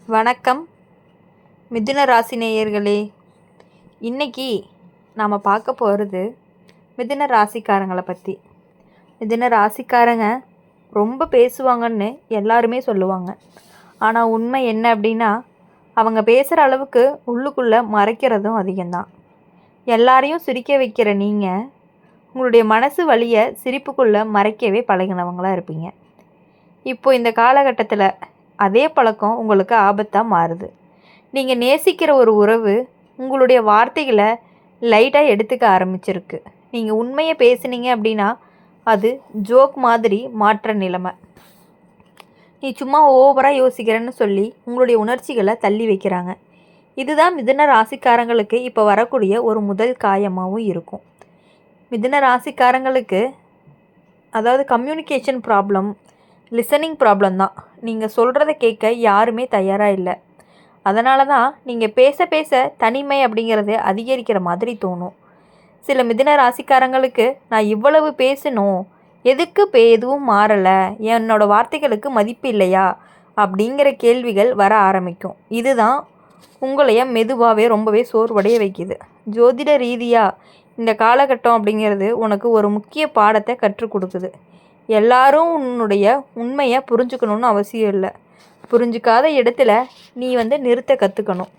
வணக்கம் மிதுன ராசி நேயர்களே. இன்றைக்கி நாம் பார்க்க போகிறது மிதுன ராசிக்காரங்களை பற்றி. மிதுன ராசிக்காரங்க ரொம்ப பேசுவாங்கன்னு எல்லாருமே சொல்லுவாங்க. ஆனால் உண்மை என்ன அப்படின்னா, அவங்க பேசுகிற அளவுக்கு உள்ளுக்குள்ளே மறைக்கிறதும் அதிகம்தான். எல்லாரையும் சிரிக்க வைக்கிற நீங்கள் உங்களுடைய மனசு வலியை சிரிப்புக்குள்ளே மறைக்கவே பழகினவங்களாக இருப்பீங்க. இப்போ இந்த காலகட்டத்தில் அதே பழக்கம் உங்களுக்கு ஆபத்தாக மாறுது. நீங்கள் நேசிக்கிற ஒரு உறவு உங்களுடைய வார்த்தைகளை லைட்டாக எடுத்துக்க ஆரம்பிச்சிருக்கு. நீங்கள் உண்மையை பேசுனீங்க அப்படின்னா அது ஜோக் மாதிரி மாற்ற நிலைமை. நீ சும்மா ஓவராக யோசிக்கிறேன்னு சொல்லி உங்களுடைய உணர்ச்சிகளை தள்ளி வைக்கிறாங்க. இதுதான் மிதுன ராசிக்காரங்களுக்கு இப்போ வரக்கூடிய ஒரு முதல் காயமாகவும் இருக்கும். மிதுன ராசிக்காரங்களுக்கு அதாவது கம்யூனிகேஷன் ப்ராப்ளம், லிசனிங் ப்ராப்ளம் தான். நீங்கள் சொல்கிறத கேட்க யாருமே தயாராக இல்லை. அதனால தான் நீங்கள் பேச பேச தனிமை அப்படிங்கிறது அதிகரிக்கிற மாதிரி தோணும். சில மிதுன ராசிக்காரங்களுக்கு நான் இவ்வளவு பேசணும், எதுக்கு எதுவும் மாறலை, என்னோடய வார்த்தைகளுக்கு மதிப்பு இல்லையா அப்படிங்கிற கேள்விகள் வர ஆரம்பிக்கும். இதுதான் உங்களைய மெதுவாகவே ரொம்பவே சோர்வடைய வைக்குது. ஜோதிட ரீதியாக இந்த காலகட்டம் அப்படிங்கிறது உனக்கு ஒரு முக்கிய பாடத்தை கற்றுக் கொடுக்குது. எல்லாரும் உன்னுடைய உண்மையை புரிஞ்சுக்கணுன்னு அவசியம் இல்லை. புரிஞ்சிக்காத இடத்துல நீ நிறுத்த கற்றுக்கணும்.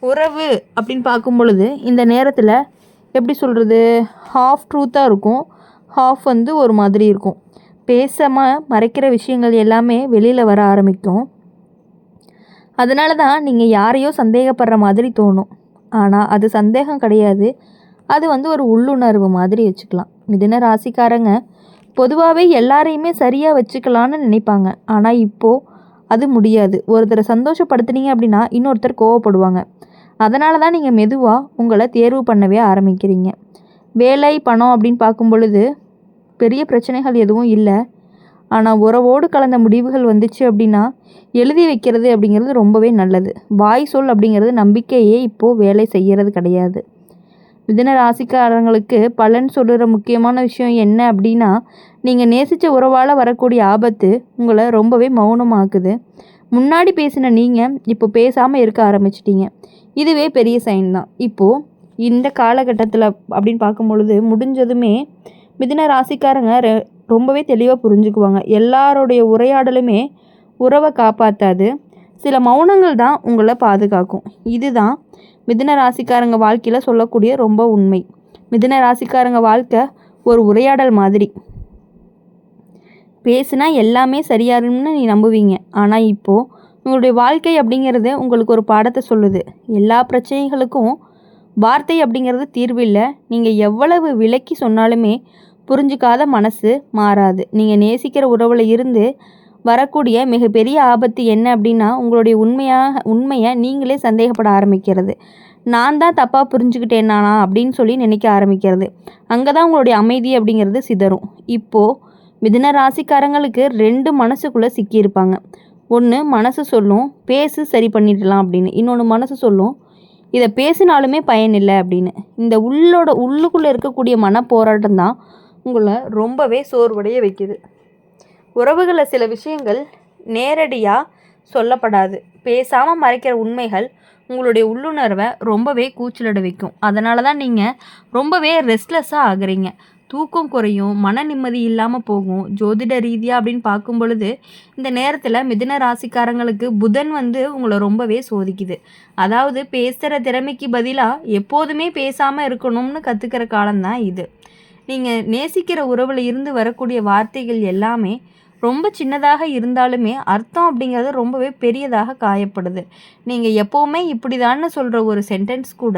உறவு அப்படின்னு பார்க்கும் பொழுது இந்த நேரத்தில் எப்படி சொல்கிறது, ஹாஃப் ட்ரூத்தாக இருக்கும், ஹாஃப் ஒரு மாதிரி இருக்கும். பேசாமல் மறைக்கிற விஷயங்கள் எல்லாமே வெளியில் வர ஆரம்பிக்கும். அதனால தான் நீங்கள் யாரையோ சந்தேகப்படுற மாதிரி தோணும். ஆனால் அது சந்தேகம் கிடையாது, அது ஒரு உள்ளுணர்வு மாதிரி வச்சுக்கலாம். மிதுன ராசிக்காரங்க பொதுவாகவே எல்லாரையுமே சரியாக வச்சுக்கலான்னு நினைப்பாங்க. ஆனால் இப்போது அது முடியாது. ஒருத்தரை சந்தோஷப்படுத்துனீங்க அப்படின்னா இன்னொருத்தர் கோவப்படுவாங்க. அதனால தான் நீங்கள் மெதுவாக உங்களை தேர்வு பண்ணவே ஆரம்பிக்கிறீங்க. வேலை, பணம் அப்படின்னு பார்க்கும் பொழுது பெரிய பிரச்சனைகள் எதுவும் இல்லை. ஆனால் உறவோடு கலந்த முடிவுகள் வந்துச்சு அப்படின்னா எழுதி வைக்கிறது அப்படிங்கிறது ரொம்பவே நல்லது. வாய் சொல் அப்படிங்கிறது நம்பிக்கையே இப்போது வேலை செய்கிறது கிடையாது. மிதுன ராசிக்காரங்களுக்கு பலன் சொல்கிற முக்கியமான விஷயம் என்ன அப்படின்னா, நீங்கள் நேசித்த உறவால் வரக்கூடிய ஆபத்து உங்களை ரொம்பவே மௌனமாக்குது. முன்னாடி பேசின நீங்கள் இப்போ பேசாமல் இருக்க ஆரம்பிச்சிட்டிங்க. இதுவே பெரிய சைன் தான். இப்போது இந்த காலகட்டத்தில் அப்படின்னு பார்க்கும் பொழுது முடிஞ்சதுமே மிதுன ராசிக்காரங்க ரொம்பவே தெளிவாக புரிஞ்சுக்குவாங்க. எல்லாருடைய உரையாடலுமே உறவை காப்பாற்றாது, சில மௌனங்கள் தான் உங்களை பாதுகாக்கும். இதுதான் மிதுன ராசிக்காரங்க வாழ்க்கையில் சொல்லக்கூடிய ரொம்ப உண்மை. மிதுன ராசிக்காரங்க வாழ்க்கை ஒரு உரையாடல் மாதிரி. பேசுனா எல்லாமே சரியாருன்னு நீ நம்புவீங்க. ஆனால் இப்போது உங்களுடைய வாழ்க்கை அப்படிங்கிறது உங்களுக்கு ஒரு பாடத்தை சொல்லுது. எல்லா பிரச்சனைகளுக்கும் வார்த்தை அப்படிங்கிறது தீர்வு இல்லை. நீங்கள் எவ்வளவு விலக்கி சொன்னாலுமே புரிஞ்சிக்காத மனசு மாறாது. நீங்கள் நேசிக்கிற உறவில் இருந்து வரக்கூடிய மிகப்பெரிய ஆபத்து என்ன அப்படின்னா, உங்களுடைய உண்மையை நீங்களே சந்தேகப்பட ஆரம்பிக்கிறது. நான் தான் தப்பாக புரிஞ்சுக்கிட்டேனா அப்படின்னு சொல்லி நினைக்க ஆரம்பிக்கிறது. அங்கே தான் உங்களுடைய அமைதி அப்படிங்கிறது சிதறும். இப்போது மிதுன ராசிக்காரங்களுக்கு 2 மனசுக்குள்ளே சிக்கியிருப்பாங்க. ஒன்று மனசு சொல்லும் பேசு சரி பண்ணிடலாம் அப்படின்னு, இன்னொன்று மனசு சொல்லும் இதை பேசினாலுமே பயனில்லை அப்படின்னு. இந்த உள்ளுக்குள்ளே இருக்கக்கூடிய மனப்போராட்டம் தான் உங்களை ரொம்பவே சோர்வடைய வைக்குது. உறவுகளில் சில விஷயங்கள் நேரடியாக சொல்லப்படாது. பேசாமல் மறைக்கிற உண்மைகள் உங்களுடைய உள்ளுணர்வை ரொம்பவே கூச்சலிட வைக்கும். அதனால தான் நீங்கள் ரொம்பவே ரெஸ்ட்லெஸ்ஸாக ஆகுறீங்க. தூக்கம் குறையும், மன நிம்மதி இல்லாமல் போகும். ஜோதிட ரீதியாக அப்படின்னு பார்க்கும் பொழுது இந்த நேரத்தில் மிதுன ராசிக்காரங்களுக்கு புதன் உங்களை ரொம்பவே சோதிக்குது. அதாவது பேசுகிற திறமைக்கு பதிலாக எப்போதுமே பேசாமல் இருக்கணும்னு கற்றுக்கிற காலம்தான் இது. நீங்கள் நேசிக்கிற உறவில் இருந்து வரக்கூடிய வார்த்தைகள் எல்லாமே ரொம்ப சின்னதாக இருந்தாலுமே அர்த்தம் அப்படிங்கிறது ரொம்பவே பெரியதாக காயப்படுது. நீங்கள் எப்போவுமே இப்படிதான்னு சொல்கிற ஒரு சென்டென்ஸ் கூட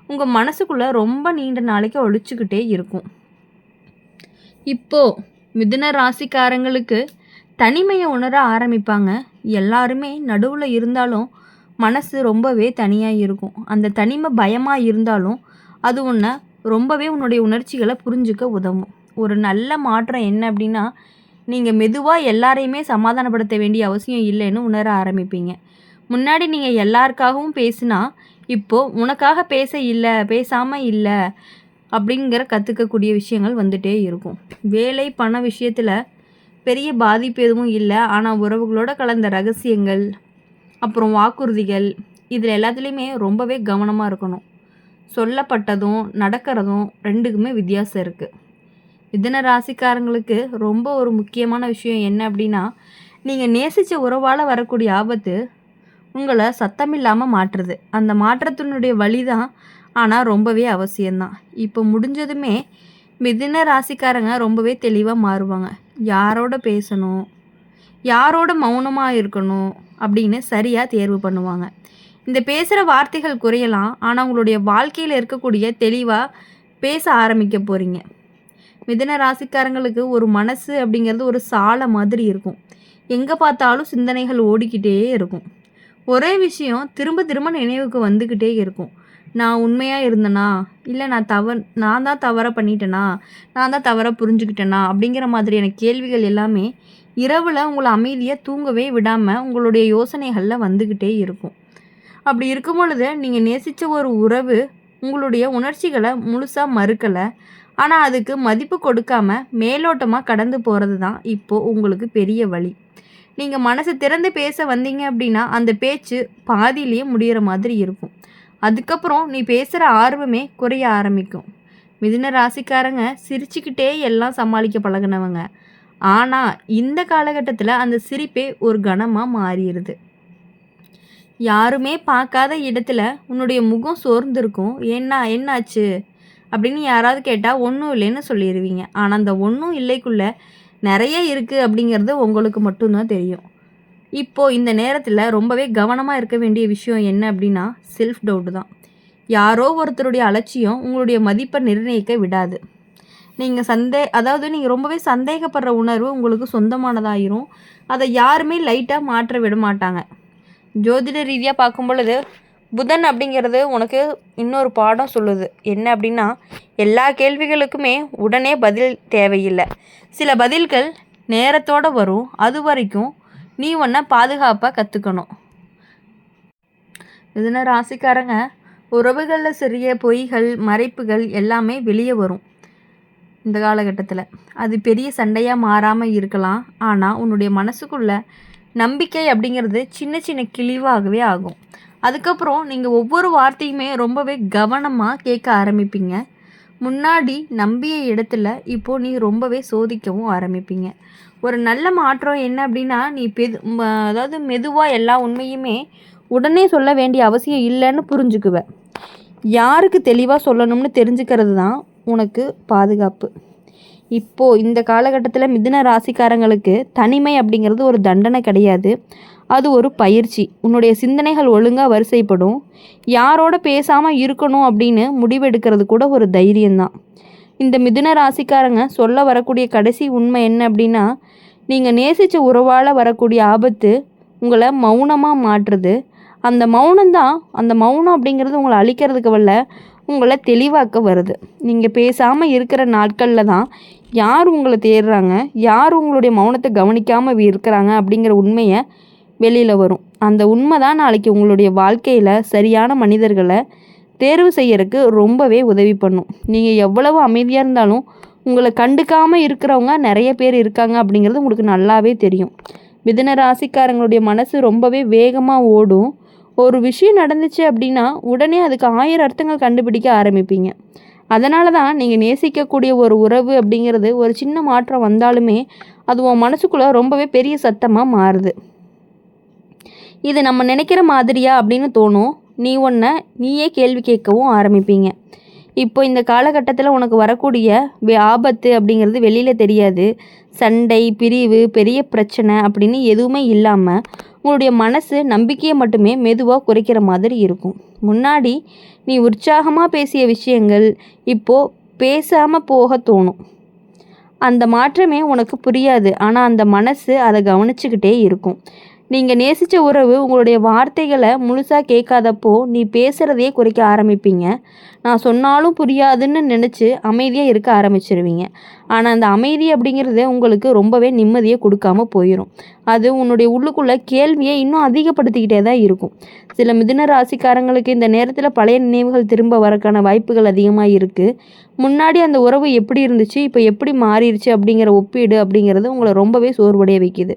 உங்கள் மனசுக்குள்ளே ரொம்ப நீண்ட நாளைக்கு ஒழிச்சுக்கிட்டே இருக்கும். இப்போது மிதுன ராசிக்காரங்களுக்கு தனிமையை உணர ஆரம்பிப்பாங்க. எல்லாருமே நடுவில் இருந்தாலும் மனசு ரொம்பவே தனியாக இருக்கும். அந்த தனிமை பயமாக இருந்தாலும் அது உன்னை ரொம்பவே உன்னுடைய உணர்ச்சிகளை புரிஞ்சுக்க உதவும். ஒரு நல்ல மாற்றம் என்ன அப்படின்னா, நீங்கள் மெதுவாக எல்லாரையுமே சமாதானப்படுத்த வேண்டிய அவசியம் இல்லைன்னு உணர ஆரம்பிப்பீங்க. முன்னாடி நீங்கள் எல்லாருக்காகவும் பேசினா இப்போது உனக்காக பேசாமல் இல்லை அப்படிங்கிற கற்றுக்கக்கூடிய விஷயங்கள் வந்துகிட்டே இருக்கும். வேலை, பண விஷயத்தில் பெரிய பாதிப்பு எதுவும் இல்லை. ஆனால் உறவுகளோட கலந்த ரகசியங்கள், அப்புறம் வாக்குறுதிகள், இதில் எல்லாத்துலேயுமே ரொம்பவே கவனமாக இருக்கணும். சொல்லப்பட்டதும் நடக்கிறதும் ரெண்டுக்குமே வித்தியாசம் இருக்குது. மிதுன ராசிக்காரங்களுக்கு ரொம்ப ஒரு முக்கியமான விஷயம் என்ன அப்படின்னா, நீங்கள் நேசித்த உறவால் வரக்கூடிய ஆபத்து உங்களை சத்தமில்லாமல் மாற்றுறது. அந்த மாற்றத்தினுடைய வழி தான் ஆனால் ரொம்பவே அவசியம்தான். இப்போ முடிஞ்சதுமே மிதுன ராசிக்காரங்க ரொம்பவே தெளிவாக மாறுவாங்க. யாரோட பேசணும், யாரோட மௌனமாக இருக்கணும் அப்படின்னு சரியாக தேர்வு பண்ணுவாங்க. இந்த பேசுகிற வார்த்தைகள் குறையலாம், ஆனால் உங்களுடைய வாழ்க்கையில் இருக்கக்கூடிய தெளிவாக பேச ஆரம்பிக்க போகிறீங்க. மிதுன ராசிக்காரங்களுக்கு ஒரு மனசு அப்படிங்கிறது ஒரு சாலை மாதிரி இருக்கும். எங்கே பார்த்தாலும் சிந்தனைகள் ஓடிக்கிட்டே இருக்கும். ஒரே விஷயம் திரும்ப திரும்ப நினைவுக்கு வந்துக்கிட்டே இருக்கும். நான் உண்மையாக இருந்தேனா, இல்லை நான் தான் தவறாக பண்ணிட்டேனா, நான் தான் தவறாக புரிஞ்சுக்கிட்டேனா அப்படிங்கிற மாதிரியான கேள்விகள் எல்லாமே இரவில் உங்களை அமைதியாக தூங்கவே விடாமல் உங்களுடைய யோசனைகளில் வந்துக்கிட்டே இருக்கும். அப்படி இருக்கும் பொழுது நீங்கள் நேசித்த ஒரு உறவு உங்களுடைய உணர்ச்சிகளை முழுசாக மறுக்கலை, ஆனால் அதுக்கு மதிப்பு கொடுக்காம மேலோட்டமாக கடந்து போகிறது தான் இப்போது உங்களுக்கு பெரிய வழி. நீங்கள் மனசு திறந்து பேச வந்தீங்க அப்படின்னா அந்த பேச்சு பாதியிலேயே முடிகிற மாதிரி இருக்கும். அதுக்கப்புறம் நீ பேசுகிற ஆர்வமே குறைய ஆரம்பிக்கும். மிதுன ராசிக்காரங்க சிரிச்சுக்கிட்டே எல்லாம் சமாளிக்க பழகினவங்க. ஆனால் இந்த காலகட்டத்தில் அந்த சிரிப்பே ஒரு கணமாக மாறிடுது. யாருமே பார்க்காத இடத்துல உன்னுடைய முகம் சோர்ந்திருக்கும். என்னாச்சு அப்படின்னு யாராவது கேட்டால் ஒன்றும் இல்லைன்னு சொல்லிடுவீங்க. ஆனால் அந்த ஒன்றும் இல்லைக்குள்ளே நிறைய இருக்குது அப்படிங்கிறது உங்களுக்கு மட்டும்தான் தெரியும். இப்போது இந்த நேரத்தில் ரொம்பவே கவனமாக இருக்க வேண்டிய விஷயம் என்ன அப்படின்னா செல்ஃப் டவுட்டு தான். யாரோ ஒருத்தருடைய அலட்சியம் உங்களுடைய மதிப்பை நிர்ணயிக்க விடாது. நீங்கள் ரொம்பவே சந்தேகப்படுற உணர்வு உங்களுக்கு சொந்தமானதாயிரும். அதை யாருமே லைட்டாக மாற்ற விட மாட்டாங்க. ஜோதிட ரீதியாக பார்க்கும் பொழுது புதன் அப்படிங்கிறது உனக்கு இன்னொரு பாடம் சொல்லுது. என்ன அப்படின்னா, எல்லா கேள்விகளுக்குமே உடனே பதில் தேவையில்லை. சில பதில்கள் நேரத்தோடு வரும். அது வரைக்கும் நீ ஒன்றை பாதுகாப்பாக கற்றுக்கணும். மிதுன ராசிக்காரங்க உறவுகளில் சிறிய பொய்கள், மறைப்புகள் எல்லாமே வெளியே வரும் இந்த காலகட்டத்தில். அது பெரிய சண்டையாக மாறாமல் இருக்கலாம், ஆனால் உன்னுடைய மனசுக்குள்ள நம்பிக்கை அப்படிங்கிறது சின்ன சின்ன கிழிவாகவே ஆகும். அதுக்கப்புறம் நீங்கள் ஒவ்வொரு வார்த்தையுமே ரொம்பவே கவனமாக கேட்க ஆரம்பிப்பீங்க. முன்னாடி நம்பிய இடத்துல இப்போது நீ ரொம்பவே சோதிக்கவும் ஆரம்பிப்பீங்க. ஒரு நல்ல மாற்றம் என்ன அப்படின்னா, நீ மெதுவாக எல்லா உண்மையுமே உடனே சொல்ல வேண்டிய அவசியம் இல்லைன்னு புரிஞ்சுக்குவ. யாருக்கு தெளிவாக சொல்லணும்னு தெரிஞ்சுக்கிறது தான் உனக்கு பாதுகாப்பு. இப்போது இந்த காலகட்டத்தில் மிதுன ராசிக்காரங்களுக்கு தனிமை அப்படிங்கிறது ஒரு தண்டனை கிடையாது, அது ஒரு பயிற்சி. உன்னுடைய சிந்தனைகள் ஒழுங்காக வரிசைப்படும். யாரோட பேசாமல் இருக்கணும் அப்படின்னு முடிவெடுக்கிறது கூட ஒரு தைரியம்தான். இந்த மிதுன ராசிக்காரங்க சொல்ல வரக்கூடிய கடைசி உண்மை என்ன அப்படின்னா, நீங்கள் நேசித்த உறவால் வரக்கூடிய ஆபத்து உங்களை மௌனமாக மாற்றுது. அந்த மௌனம் அப்படிங்கிறது உங்களை அழிக்கிறதுக்கு வரல, உங்களை தெளிவாக்க வருது. நீங்கள் பேசாமல் இருக்கிற நாட்களில் தான் யார் உங்களை தேடுறாங்க, யார் உங்களுடைய மௌனத்தை கவனிக்காமல் இருக்கிறாங்க அப்படிங்கிற உண்மையை வெளியில் வரும். அந்த உண்மை தான் நாளைக்கு உங்களுடைய வாழ்க்கையில் சரியான மனிதர்களை தேர்வு செய்யறதுக்கு ரொம்பவே உதவி பண்ணும். நீங்கள் எவ்வளவு அமைதியாக இருந்தாலும் உங்களை கண்டுக்காமல் இருக்கிறவங்க நிறைய பேர் இருக்காங்க அப்படிங்கிறது உங்களுக்கு நல்லாவே தெரியும். மிதுன ராசிக்காரங்களுடைய மனசு ரொம்பவே வேகமாக ஓடும். ஒரு விஷயம் நடந்துச்சு அப்படின்னா உடனே அதுக்கு 1000 அர்த்தங்கள் கண்டுபிடிக்க ஆரம்பிப்பீங்க. அதனால தான் நீங்கள் நேசிக்கக்கூடிய ஒரு உறவு அப்படிங்கிறது ஒரு சின்ன மாற்றம் வந்தாலுமே அது உன் மனசுக்குள்ளே ரொம்பவே பெரிய சத்தமாக மாறுது. இது நம்ம நினைக்கிற மாதிரியா அப்படின்னு தோணும். நீயே கேள்வி கேட்கவும் ஆரம்பிப்பீங்க. இப்போ இந்த காலகட்டத்தில் உனக்கு வரக்கூடிய ஆபத்து அப்படிங்கிறது வெளியில் தெரியாது. சண்டை, பிரிவு, பெரிய பிரச்சனை அப்படின்னு எதுவுமே இல்லாமல் உங்களுடைய மனசு நம்பிக்கையை மட்டுமே மெதுவாக குறைக்கிற மாதிரி இருக்கும். முன்னாடி நீ உற்சாகமாக பேசிய விஷயங்கள் இப்போது பேசாமல் போக தோணும். அந்த மாற்றமே உனக்கு புரியாது, ஆனால் அந்த மனசு அதை கவனிச்சுக்கிட்டே இருக்கும். நீங்கள் நேசித்த உறவு உங்களுடைய வார்த்தைகளை முழுசாக கேட்காதப்போ நீ பேசுகிறதையே குறைக்க ஆரம்பிப்பீங்க. நான் சொன்னாலும் புரியாதுன்னு நினச்சி அமைதியாக இருக்க ஆரம்பிச்சிருவீங்க. ஆனால் அந்த அமைதி அப்படிங்கிறது உங்களுக்கு ரொம்பவே நிம்மதியை கொடுக்காம போயிடும். அது உன்னுடைய உள்ளுக்குள்ளே கேள்வியை இன்னும் அதிகப்படுத்திக்கிட்டே தான் இருக்கும். சில மிதுன ராசிக்காரங்களுக்கு இந்த நேரத்தில் பழைய நினைவுகள் திரும்ப வரக்கான வாய்ப்புகள் அதிகமாக இருக்குது. முன்னாடி அந்த உறவு எப்படி இருந்துச்சு, இப்போ எப்படி மாறிடுச்சு அப்படிங்கிற ஒப்பீடு அப்படிங்கிறது உங்களை ரொம்பவே சோர்வடைய வைக்குது.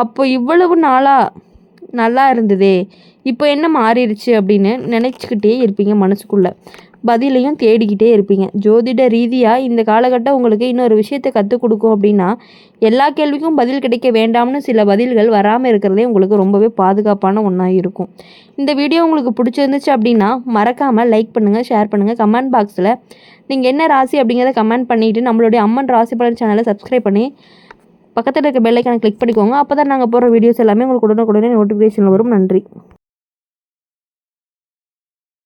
அப்போ இவ்வளவு நாளாக நல்லா இருந்ததே, இப்போ என்ன மாறிடுச்சு அப்படின்னு நினச்சிக்கிட்டே இருப்பீங்க மனசுக்குள்ளே. பதிலையும் தேடிக்கிட்டே இருப்பீங்க. ஜோதிட ரீதியாக இந்த காலகட்டம் உங்களுக்கு இன்னொரு விஷயத்தை கற்றுக் கொடுக்கும் அப்படின்னா, எல்லா கேள்விக்கும் பதில் கிடைக்க வேண்டாம்னு சில பதில்கள் வராமல் இருக்கிறதே உங்களுக்கு ரொம்பவே பாதுகாப்பான ஒன்றா இருக்கும். இந்த வீடியோ உங்களுக்கு பிடிச்சிருந்துச்சு அப்படின்னா மறக்காமல் லைக் பண்ணுங்கள், ஷேர் பண்ணுங்கள். கமெண்ட் பாக்ஸில் நீங்கள் என்ன ராசி அப்படிங்கிறத கமெண்ட் பண்ணிவிட்டு நம்மளுடைய அம்மன் ராசி பலன் சேனலை சப்ஸ்கிரைப் பண்ணி பக்கத்தில் இருக்க பெல் ஐக்கானை கிளிக் பண்ணிக்கோங்க. அப்போ தான் நாங்கள் போடுற வீடியோஸ் எல்லாமே உங்களுக்கு உடனுக்குடனே நோட்டிஃபிகேஷன் வரும். நன்றி.